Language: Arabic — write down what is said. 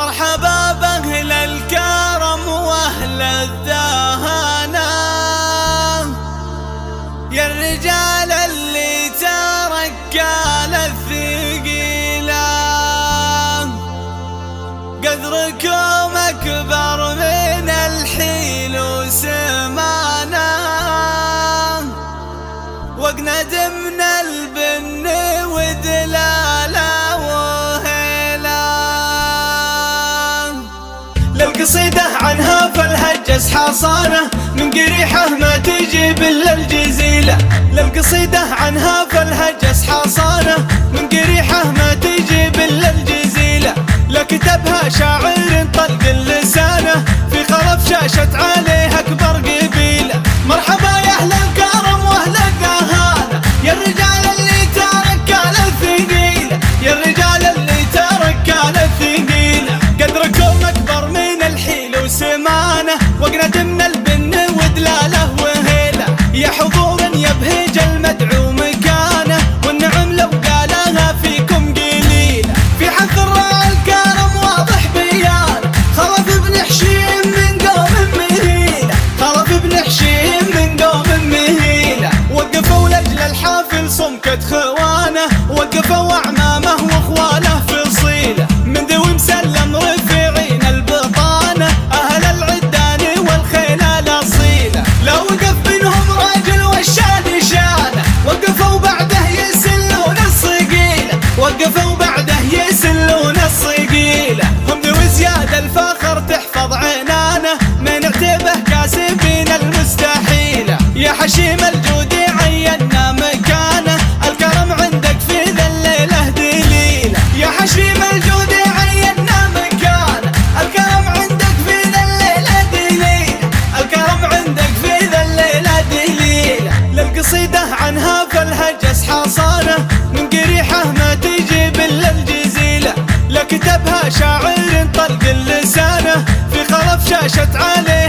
مرحبا بأهل الكرم وأهل الدهانة، يا الرجال اللي تركال الثقيلة، قدركم أكبر من الحيل وسمانة، وقند من البن ودلالة وهيلة. للقصيدة عنها فالهجس حصانة، من قريحة ما تجيب إلا الجزيلة. للقصيدة عنها فالهجس حصانة، من قريحة ما تجيب إلا الجزيلة. لكتبها شاعر طلق اللسانة، في خلف شاشت عليه أكبر قبيلة. مرحبا يا أهل الكرم وأهل الدهانة، يا الرجال اللي تركال الثقيلة، يا الرجال اللي تركال الثقيلة. قدركم أكبر من الحيل وسمانة، وقند من البن ودلالة وهيلة. يا حضور يبهج المدعو مكانه، والنعم لو قالها فيكم قليلة. في حث الراعي الكرم واضح بيانه، خلف بن حشيم من قوم مهيلة، خلف بن حشيم من قوم مهيلة. وقفوا لأجل الحافل صمكة خوانه، وقفوا أعمامه وأخواله فصيلة. من ذوي مسلم رفيعين البطانة، أهل العدان والخيل الأصيلة. لو وقف منهم راجل والشاد شانه، وقفوا بعده يسلون الصقيلة، وقفوا بعده يسلون الصقيلة. هم ذوي زياد الفخر تحفظ عنانه، من اعتبه كاسبين المستحيلة. يا حشيم الجود عينا مكانه، الكرم عندك في ذا الليلة دليلة. يا حشيم الجود عينا مكانه، الكرم عندك في ذا الليلة دليلة، الكرم عندك في ذا الليلة دليلة. للقصيدة عنها فالهجس حصانة، من قريحة ما تجيب إلا الجزيلة. لكتبها شاعر طلق اللسانة، في خلف شاشت عليه